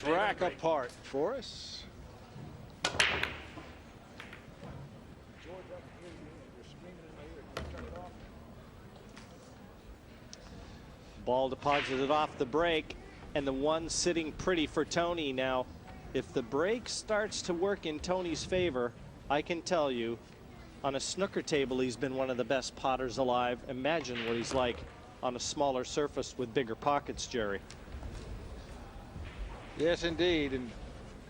Rack apart for us. Ball deposited off the break, and the one sitting pretty for Tony. Now, if the break starts to work in Tony's favor, I can tell you, on a snooker table, he's been one of the best potters alive. Imagine what he's like on a smaller surface with bigger pockets, Jerry. Yes, indeed. And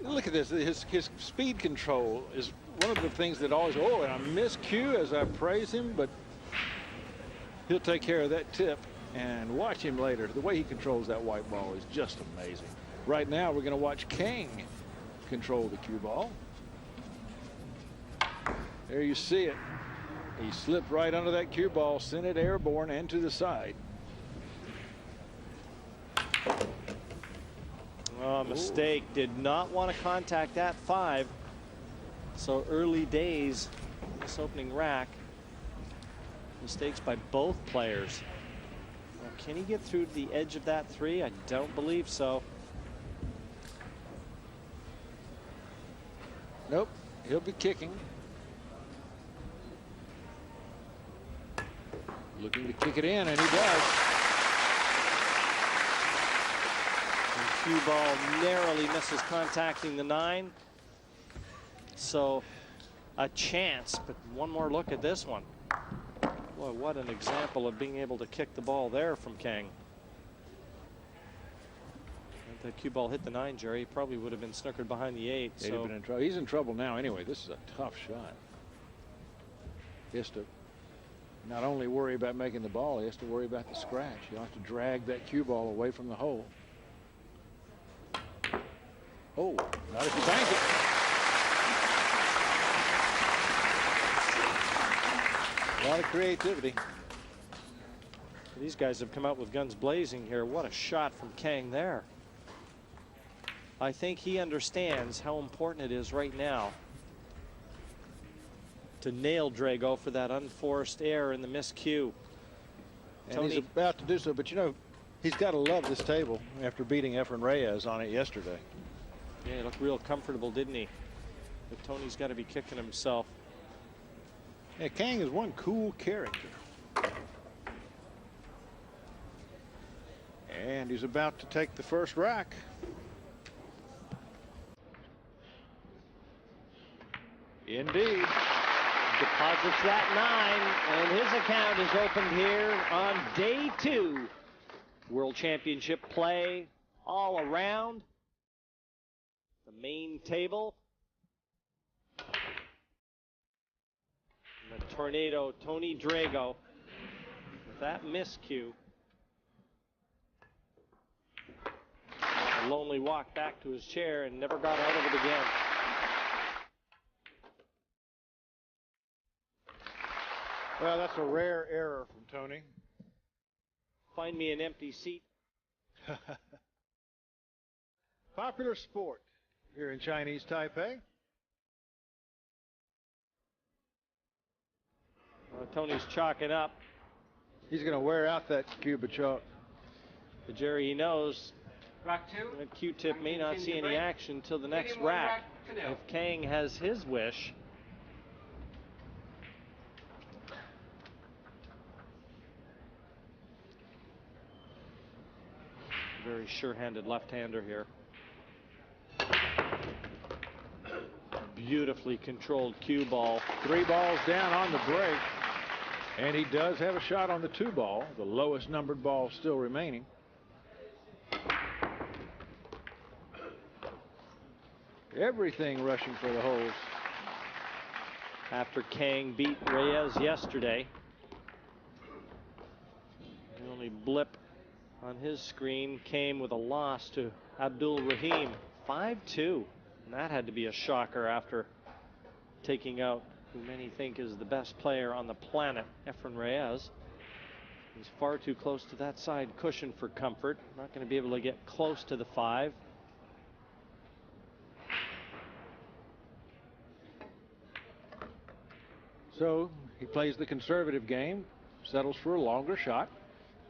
look at this. His speed control is one of the things that always, oh, and I miscue as I praise him, but he'll take care of that tip. And watch him later. The way he controls that white ball is just amazing. Right now, we're going to watch Kang control the cue ball. There you see it. He slipped right under that cue ball, sent it airborne and to the side. Oh, mistake. Did not want to contact that 5. So early days, this opening rack. Mistakes by both players. Now, can he get through to the edge of that 3? I don't believe so. Nope. He'll be kicking. Looking to kick it in, and he does. And cue ball narrowly misses contacting the 9. So a chance, but one more look at this one. Boy, what an example of being able to kick the ball there from Kang. If that cue ball hit the 9, Jerry, he probably would have been snookered behind the 8. He'd have been in trouble. He's in trouble now anyway. This is a tough shot. He has to not only worry about making the ball, he has to worry about the scratch. He'll have to drag that cue ball away from the hole. Oh, not if you bank it. A lot of creativity. These guys have come out with guns blazing here. What a shot from Kang there. I think he understands how important it is right now to nail Drago for that unforced error in the miscue. And he's about to do so, but you know, he's got to love this table after beating Efren Reyes on it yesterday. Yeah, he looked real comfortable, didn't he? But Tony's got to be kicking himself. Yeah, Kang is one cool character. And he's about to take the first rack. Indeed. Deposits that 9, and his account is opened here on day 2. World Championship play all around the main table. And the tornado, Tony Drago, with that miscue. A lonely walk back to his chair and never got out of it again. Well, that's a rare error from Tony. Find me an empty seat. Popular sport here in Chinese Taipei. Tony's chalking up. He's going to wear out that cube of chalk. But Jerry, he knows Rack 2. that Q-tip may not see any action till the next rack. If Kang has his wish. Very sure-handed left-hander here. Beautifully controlled cue ball. 3 balls down on the break. And he does have a shot on the 2 ball, the lowest numbered ball still remaining. Everything rushing for the holes. After Kang beat Reyes yesterday. The only blip on his screen came with a loss to Abdul Rahim, 5-2. And that had to be a shocker after taking out who many think is the best player on the planet, Efren Reyes. He's far too close to that side cushion for comfort. Not going to be able to get close to the 5. So he plays the conservative game, settles for a longer shot.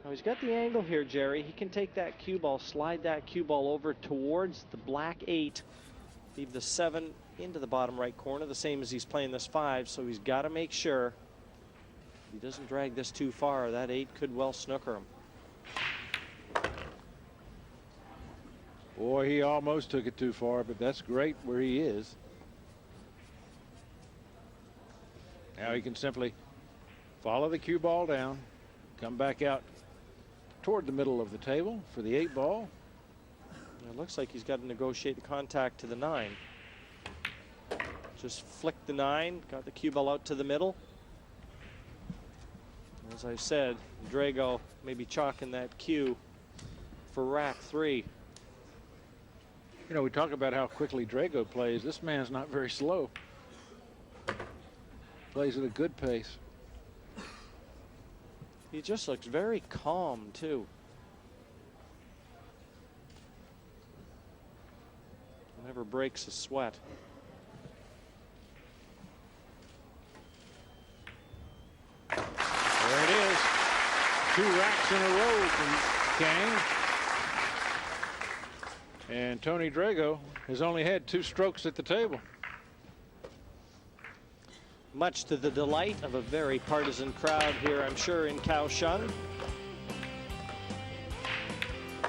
Now he's got the angle here, Jerry. He can take that cue ball, slide that cue ball over towards the black 8, leave the 7 into the bottom right corner, the same as he's playing this 5. So he's got to make sure he doesn't drag this too far. That 8 could well snooker him. Boy, he almost took it too far, but that's great where he is. Now he can simply follow the cue ball down, come back out toward the middle of the table for the 8 ball. It looks like he's got to negotiate the contact to the 9. Just flick the 9, got the cue ball out to the middle. As I said, Drago may be chalking that cue for rack 3. You know, we talk about how quickly Drago plays. This man's not very slow. Plays at a good pace. He just looks very calm, too. Never breaks a sweat. There it is. 2 racks in a row from Kang. And Tony Drago has only had 2 strokes at the table. Much to the delight of a very partisan crowd here, I'm sure, in Kaohsiung. The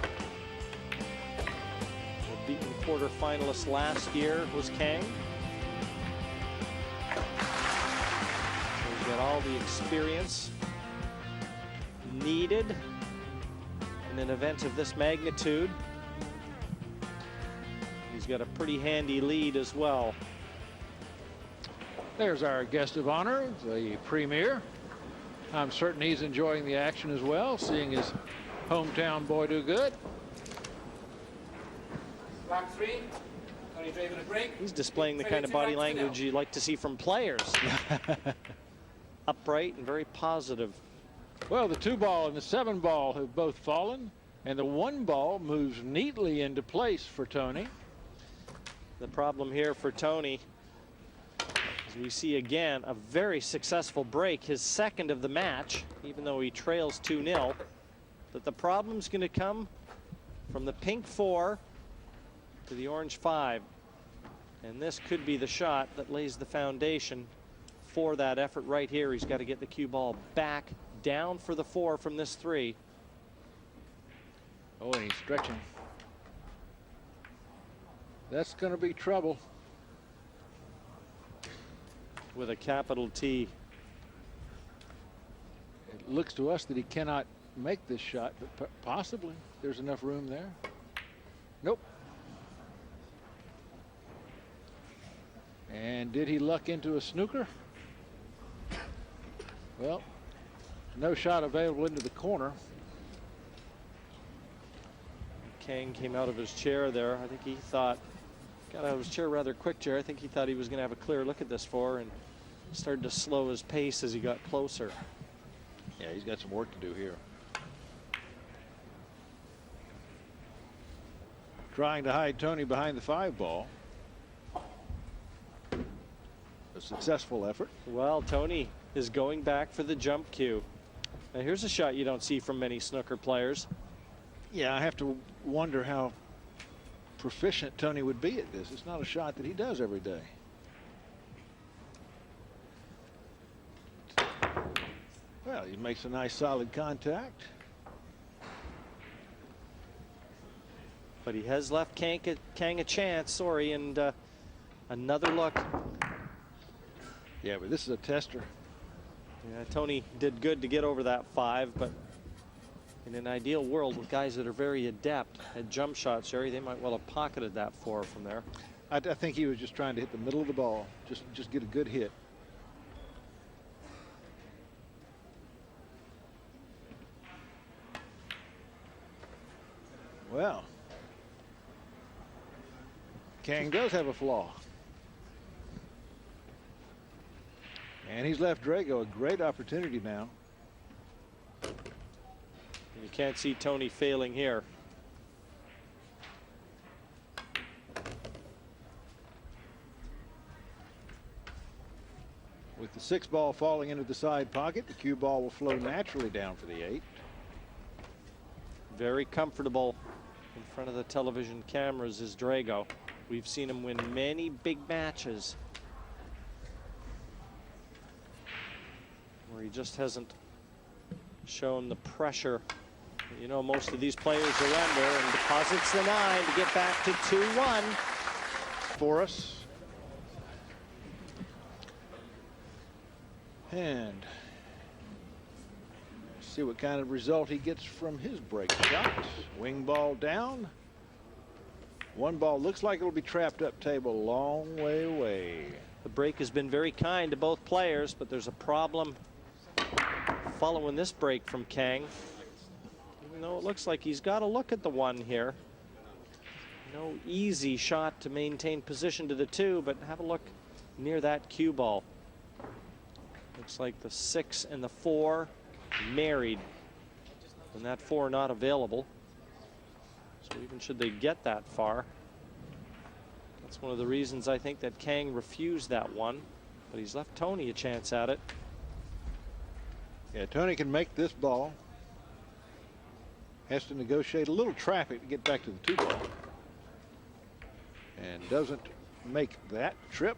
beaten quarterfinalist last year was Kang. So he's got all the experience needed in an event of this magnitude. He's got a pretty handy lead as well. There's our guest of honor, the premier. I'm certain he's enjoying the action as well, seeing his hometown boy do good. Rack 3, Tony Drago a break. He's displaying the kind of body language you like to see from players. Upright and very positive. Well, the 2 ball and the 7 ball have both fallen, and the 1 ball moves neatly into place for Tony. The problem here for Tony, as we see again, a very successful break, his 2nd of the match, even though he trails 2-0. But the problem's going to come from the pink 4 to the orange 5. And this could be the shot that lays the foundation for that effort right here. He's got to get the cue ball back down for the 4 from this 3. Oh, and he's stretching. That's going to be trouble. With a capital T. It looks to us that he cannot make this shot, but possibly there's enough room there. Nope. And did he luck into a snooker? Well, no shot available into the corner. Kang came out of his chair there. I think he thought, got out of his chair rather quick, Jerry. I think he thought he was going to have a clear look at this 4 and started to slow his pace as he got closer. Yeah, he's got some work to do here. Trying to hide Tony behind the 5 ball. A successful effort. Well, Tony is going back for the jump cue. Now here's a shot you don't see from many snooker players. Yeah, I have to wonder how proficient Tony would be at this. It's not a shot that he does every day. Well, he makes a nice solid contact. But he has left Kang a chance, sorry, and another look. Yeah, but this is a tester. Yeah, Tony did good to get over that 5, but in an ideal world with guys that are very adept at jump shots, Jerry, they might well have pocketed that 4 from there. I think he was just trying to hit the middle of the ball, just get a good hit. Well, Kang does have a flaw. And he's left Drago a great opportunity now. You can't see Tony failing here. With the 6 ball falling into the side pocket, the cue ball will flow naturally down for the 8. Very comfortable in front of the television cameras is Drago. We've seen him win many big matches where he just hasn't shown the pressure that, you know, most of these players are under, and deposits the 9 to get back to 2-1 for us. And see what kind of result he gets from his break shot. Wing ball down. One ball looks like it'll be trapped up table a long way away. The break has been very kind to both players, but there's a problem following this break from Kang. Even though it looks like he's got to look at the 1 here. No easy shot to maintain position to the 2, but have a look near that cue ball. Looks like the 6 and the 4 married, and that 4 not available. So even should they get that far, that's one of the reasons I think that Kang refused that 1, but he's left Tony a chance at it. Yeah, Tony can make this ball. Has to negotiate a little traffic to get back to the 2 ball. And doesn't make that trip.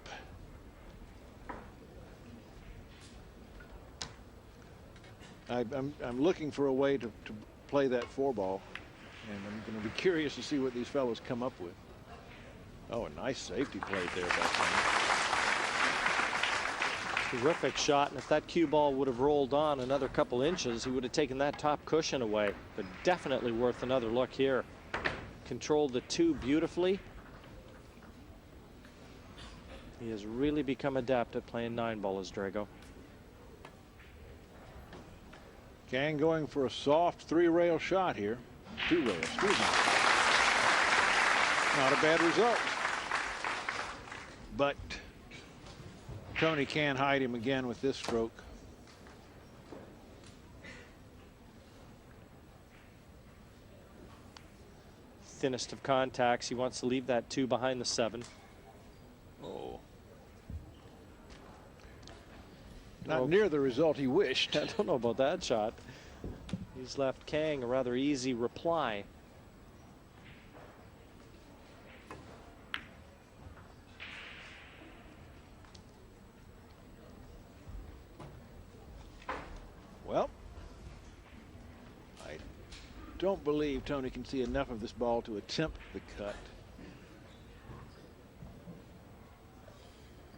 I'm looking for a way to play that 4 ball, and I'm going to be curious to see what these fellows come up with. Oh, a nice safety play there by Tony. Terrific shot, and if that cue ball would have rolled on another couple inches, he would have taken that top cushion away. But definitely worth another look here. Controlled the 2 beautifully. He has really become adept at playing 9 ball as Drago. Kang going for a soft 3-rail shot here. 2-rail, excuse me. Not a bad result. But Tony can hide him again with this stroke. Thinnest of contacts. He wants to leave that 2 behind the 7. Oh. Not near the result he wished. I don't know about that shot. He's left Kang a rather easy reply. Well, I don't believe Tony can see enough of this ball to attempt the cut.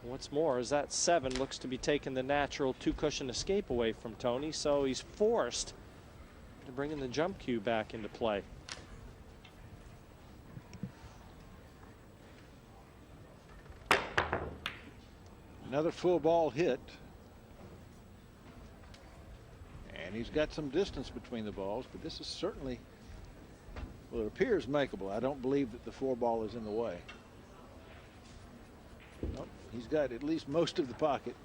What's more is that 7 looks to be taking the natural 2-cushion escape away from Tony, so he's forced to bring in the jump cue back into play. Another full ball hit. And he's got some distance between the balls, but this is certainly, well, it appears makeable. I don't believe that the 4 ball is in the way. Nope, he's got at least most of the pocket.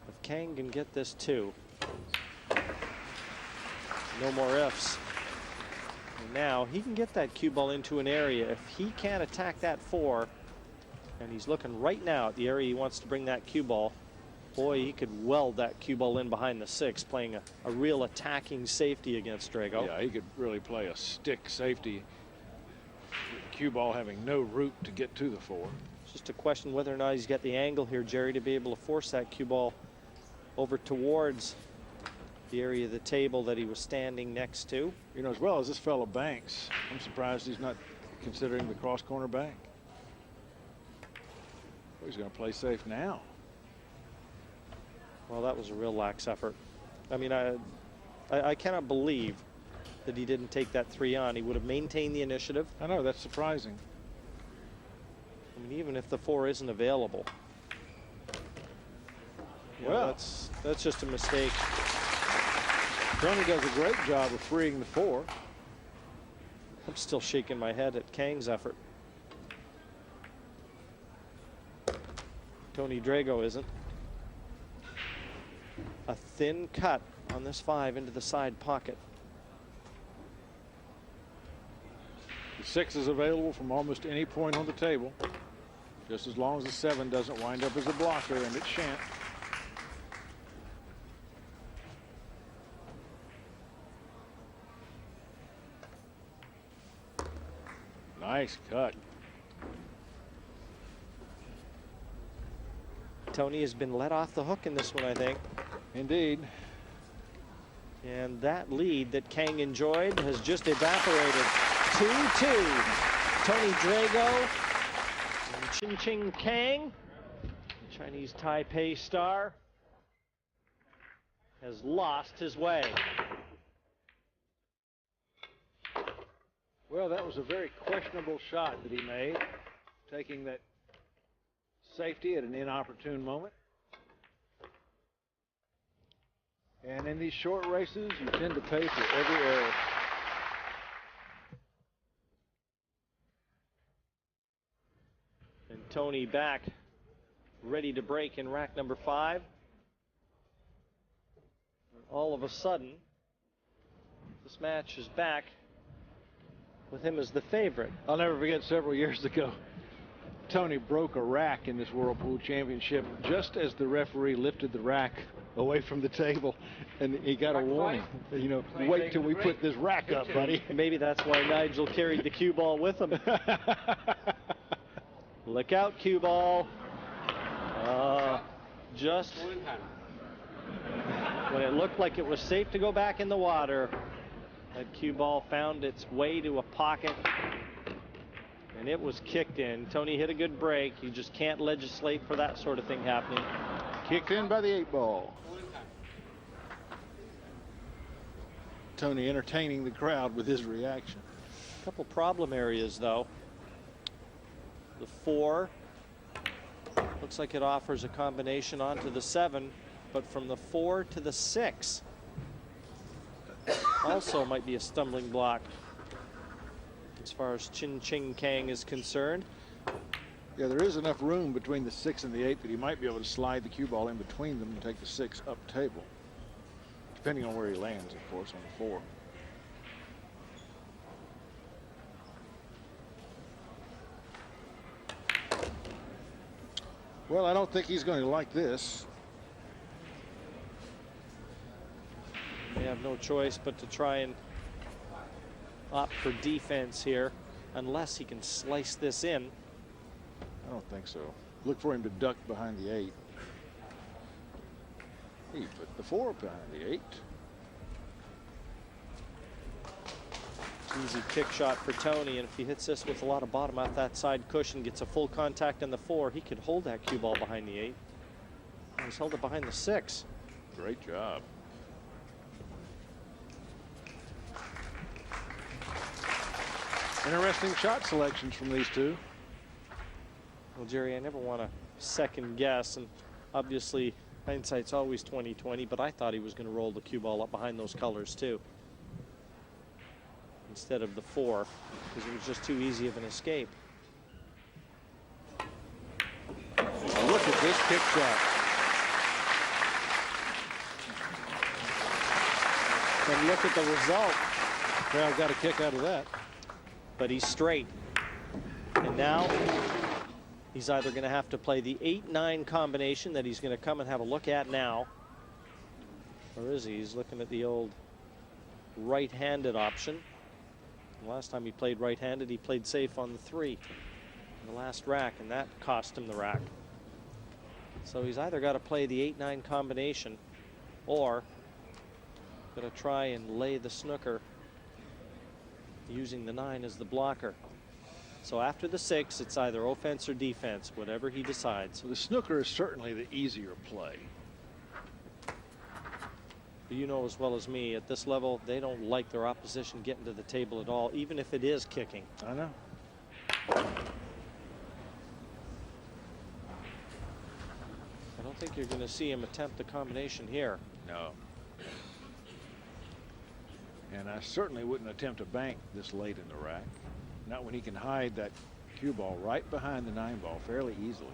If Kang can get this 2, no more ifs. And now he can get that cue ball into an area. If he can't attack that 4, and he's looking right now at the area he wants to bring that cue ball, boy, he could weld that cue ball in behind the 6, playing a real attacking safety against Drago. Yeah, he could really play a stick safety. Cue ball having no route to get to the 4. It's just a question whether or not he's got the angle here, Jerry, to be able to force that cue ball over towards the area of the table that he was standing next to. You know, as well as this fellow banks, I'm surprised he's not considering the cross corner bank. Oh, he's going to play safe now. Well, that was a real lax effort. I mean, I cannot believe that he didn't take that 3 on. He would have maintained the initiative. I know, that's surprising. I mean, even if the 4 isn't available. Well, that's just a mistake. Tony does a great job of freeing the 4. I'm still shaking my head at Kang's effort. Tony Drago isn't. A thin cut on this 5 into the side pocket. The 6 is available from almost any point on the table, just as long as the 7 doesn't wind up as a blocker, and it shan't. Nice cut. Tony has been let off the hook in this one, I think. Indeed. And that lead that Kang enjoyed has just evaporated. 2-2. Tony Drago and Ching Kang, Chinese Taipei star, has lost his way. Well, that was a very questionable shot that he made, taking that safety at an inopportune moment. And in these short races, you tend to pay for every error. And Tony back, ready to break in rack number 5. And all of a sudden, this match is back with him as the favorite. I'll never forget several years ago, Tony broke a rack in this Whirlpool Championship just as the referee lifted the rack away from the table, and he got a warning. You know, wait till we put this rack up, buddy. Maybe that's why Nigel carried the cue ball with him. Look out, cue ball. Just when it looked like it was safe to go back in the water, that cue ball found its way to a pocket, and it was kicked in. Tony hit a good break. You just can't legislate for that sort of thing happening. Kicked in by the 8-ball. Tony entertaining the crowd with his reaction. A couple problem areas, though. The 4 looks like it offers a combination onto the 7, but from the 4 to the 6 also might be a stumbling block as far as Ching Kang is concerned. Yeah, there is enough room between the 6 and the 8 that he might be able to slide the cue ball in between them and take the 6 up table, depending on where he lands, of course, on the 4. Well, I don't think he's going to like this. They have no choice but to try and opt for defense here, unless he can slice this in. I don't think so. Look for him to duck behind the 8. He put the 4 behind the 8. Easy kick shot for Tony, and if he hits this with a lot of bottom off that side cushion, gets a full contact on the 4, he could hold that cue ball behind the 8. He's held it behind the 6. Great job. Interesting shot selections from these two. Well, Jerry, I never want to second guess, and obviously hindsight's always 20/20, but I thought he was going to roll the cue ball up behind those colors too, instead of the 4, because it was just too easy of an escape. Look at this kick shot. And look at the result. Crowd got a kick out of that. But he's straight. And now he's either going to have to play the 8-9 combination that he's going to come and have a look at now, or is he? He's looking at the old right-handed option. Last time he played right-handed, he played safe on the 3 in the last rack, and that cost him the rack. So he's either got to play the 8-9 combination, or going to try and lay the snooker using the 9 as the blocker. So after the 6, it's either offense or defense, whatever he decides. So the snooker is certainly the easier play. But you know as well as me, at this level, they don't like their opposition getting to the table at all, even if it is kicking. I know. I don't think you're going to see him attempt the combination here. No. And I certainly wouldn't attempt a bank this late in the rack. Not when he can hide that cue ball right behind the 9-ball fairly easily.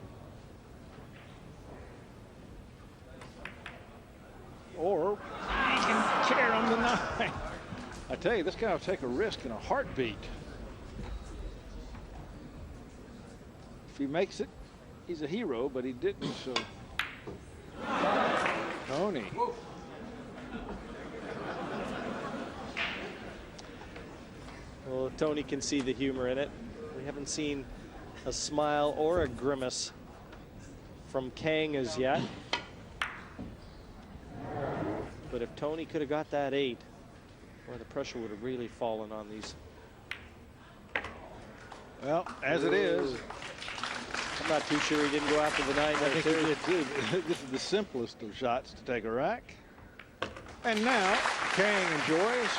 Or he can tear on the 9. I tell you, this guy will take a risk in a heartbeat. If he makes it, he's a hero, but he didn't, so. Tony. Well, Tony can see the humor in it. haven't seen a smile or a grimace from Kang as yet. But if Tony could have got that 8, well, the pressure would have really fallen on these. Well, as it is, I'm not too sure he didn't go after the 9 I there think too. he did too. This is the simplest of shots to take a rack. And now Kang enjoys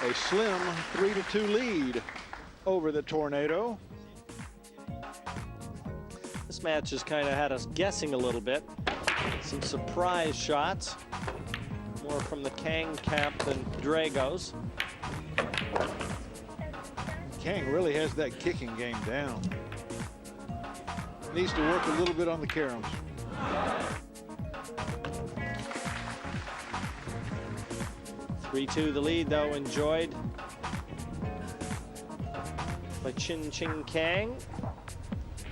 a slim 3-2 lead over the Tornado. This match has kind of had us guessing a little bit. Some surprise shots, more from the Kang camp than Drago's. Kang really has that kicking game down. Needs to work a little bit on the caroms. (3-2) the lead, though, enjoyed by Ching Kang.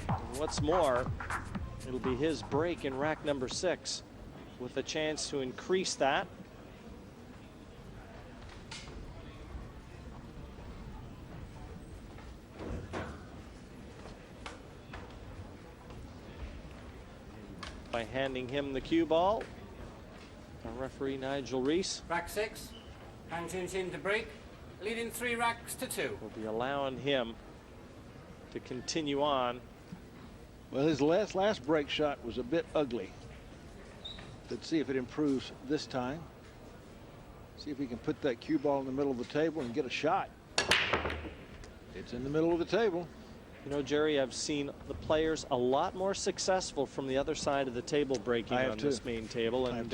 And what's more, it'll be his break in rack number 6 with a chance to increase that. By handing him the cue ball, our referee Nigel Reese Rack 6. Kang tunes in to break, leading 3 racks to 2. will be allowing him to continue on. Well, his last break shot was a bit ugly. Let's see if it improves this time. See if he can put that cue ball in the middle of the table and get a shot. It's in the middle of the table. You know, Jerry, I've seen the players a lot more successful from the other side of the table breaking on this main table. And,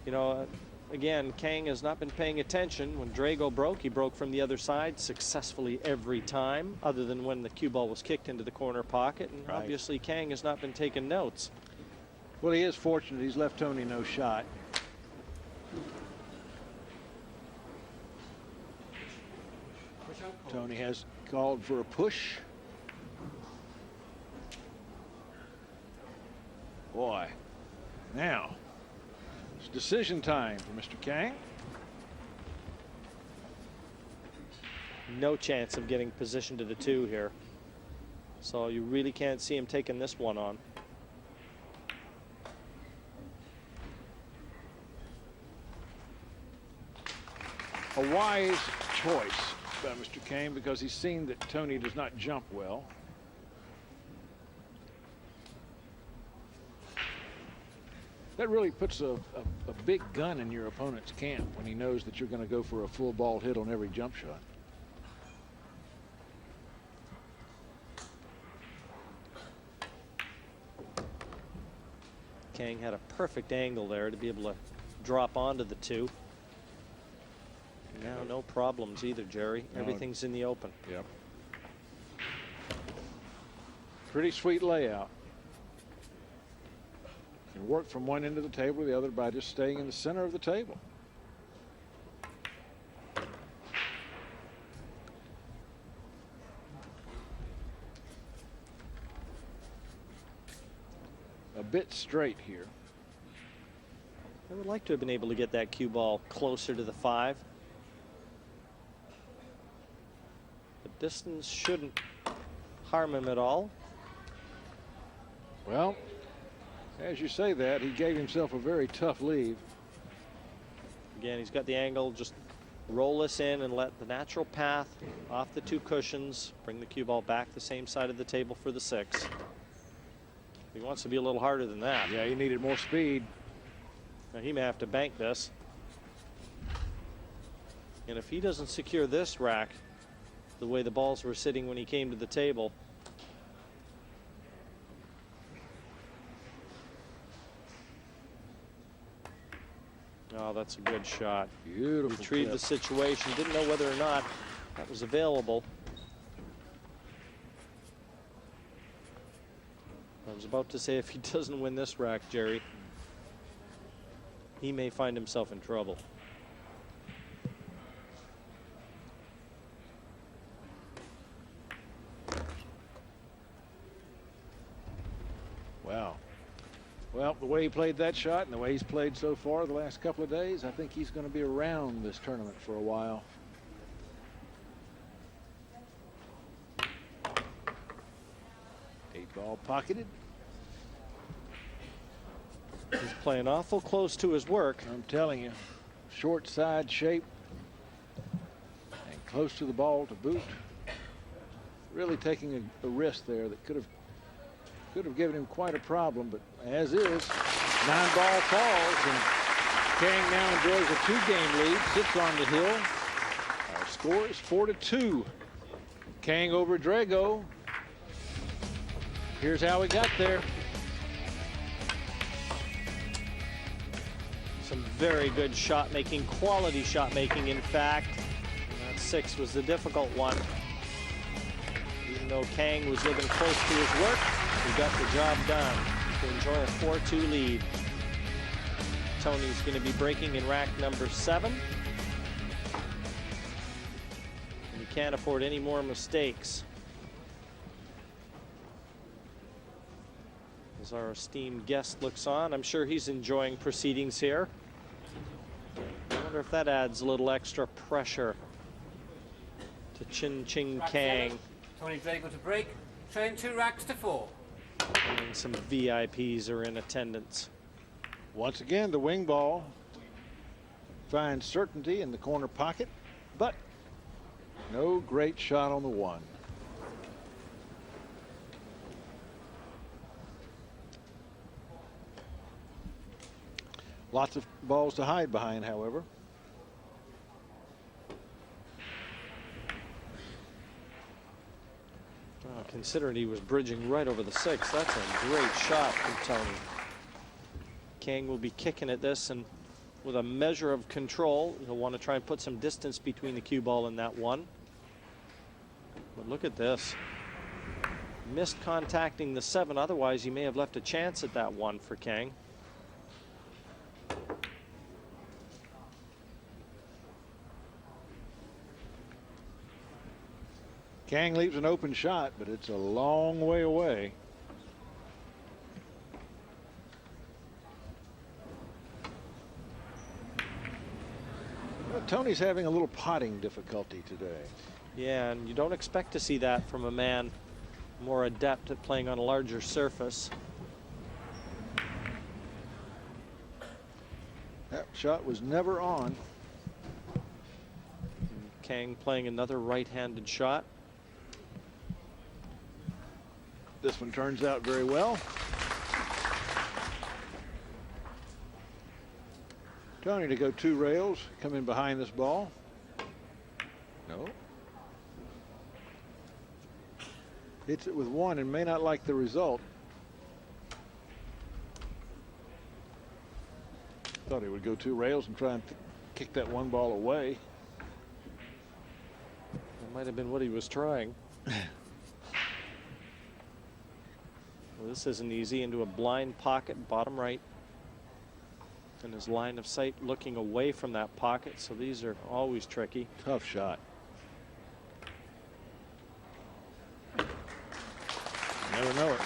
you know, again, Kang has not been paying attention. When Drago broke, he broke from the other side successfully every time, other than when the cue ball was kicked into the corner pocket. And obviously, Kang has not been taking notes. Well, he is fortunate. He's left Tony no shot. Tony has called for a push. Boy, now it's decision time for Mr. Kang. No chance of getting position to the 2 here. So you really can't see him taking this one on. A wise choice by Mr. Kang because he's seen that Tony does not jump well. That really puts a big gun in your opponent's camp when he knows that you're going to go for a full ball hit on every jump shot. Kang had a perfect angle there to be able to drop onto the 2. Now no problems either, Jerry. No. Everything's in the open. Yep. Pretty sweet layout. Can work from one end of the table to the other by just staying in the center of the table. A bit straight here. I would like to have been able to get that cue ball closer to the 5. The distance shouldn't harm him at all. Well, as you say that, he gave himself a very tough leave. Again, he's got the angle. Just roll this in and let the natural path off the 2 cushions. Bring the cue ball back the same side of the table for the 6. He wants to be a little harder than that. Yeah, he needed more speed. Now he may have to bank this. And if he doesn't secure this rack the way the balls were sitting when he came to the table, oh, that's a good shot. Beautiful. Retrieved the situation. Didn't know whether or not that was available. I was about to say, if he doesn't win this rack, Jerry, he may find himself in trouble. Wow. Well, the way he played that shot and the way he's played so far the last couple of days, I think he's going to be around this tournament for a while. All pocketed. He's playing awful close to his work. I'm telling you, short side shape and close to the ball to boot. Really taking a risk there that could have given him quite a problem, but as is, 9-ball falls, and Kang now enjoys a 2-game lead, sits on the hill. Our score is 4-2. Kang over Drago. Here's how we got there. Some very good shot making, quality shot making, in fact. And that 6 was the difficult one. Even though Kang was living close to his work, he got the job done to enjoy a 4-2 lead. Tony's going to be breaking in rack number 7. And you can't afford any more mistakes. As our esteemed guest looks on, I'm sure he's enjoying proceedings here. I wonder if that adds a little extra pressure to Ching Kang. Tony Drago to break. Train 2 racks to 4. And some VIPs are in attendance. Once again, the wing ball finds certainty in the corner pocket, but no great shot on the 1. Lots of balls to hide behind, however. Oh, considering he was bridging right over the 6, that's a great shot from Tony. Kang will be kicking at this, and with a measure of control, he'll want to try and put some distance between the cue ball and that 1. But look at this. Missed contacting the 7, otherwise he may have left a chance at that 1 for Kang. Kang leaves an open shot, but it's a long way away. Well, Tony's having a little potting difficulty today. Yeah, and you don't expect to see that from a man more adept at playing on a larger surface. That shot was never on. Kang playing another right-handed shot. This one turns out very well. Tony to go 2 rails, come in behind this ball. No. Hits it with 1 and may not like the result. Thought he would go 2 rails and try and kick that 1 ball away. That might have been what he was trying. Well, this isn't easy. Into a blind pocket, bottom right. And his line of sight looking away from that pocket, so these are always tricky. Tough shot. Never know it.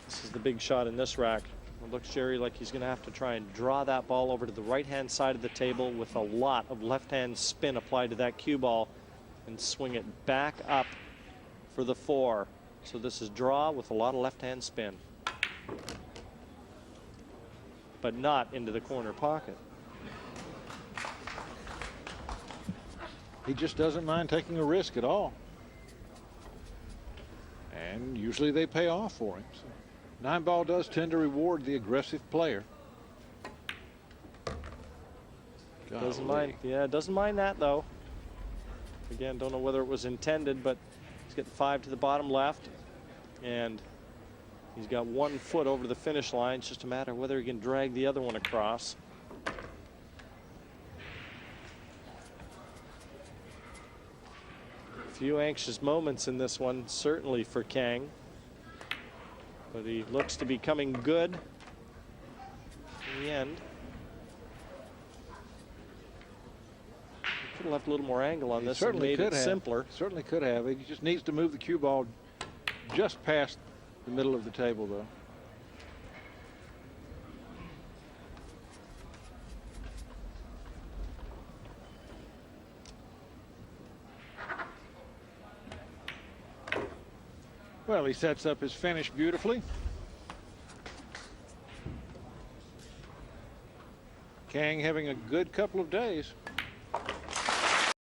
This is the big shot in this rack. It looks, Jerry, like he's going to have to try and draw that ball over to the right-hand side of the table with a lot of left-hand spin applied to that cue ball and swing it back up for the 4. So this is draw with a lot of left-hand spin, but not into the corner pocket. He just doesn't mind taking a risk at all. And usually they pay off for him. So 9-ball does tend to reward the aggressive player. Doesn't mind. Yeah, doesn't mind that though. Again, don't know whether it was intended, but he's getting 5 to the bottom left, and he's got 1 foot over the finish line. It's just a matter of whether he can drag the other one across. A few anxious moments in this one, certainly for Kang, but he looks to be coming good in the end. Could have left a little more angle on this and made it simpler. Certainly could have. He just needs to move the cue ball just past the middle of the table, though. Well, he sets up his finish beautifully. Kang having a good couple of days.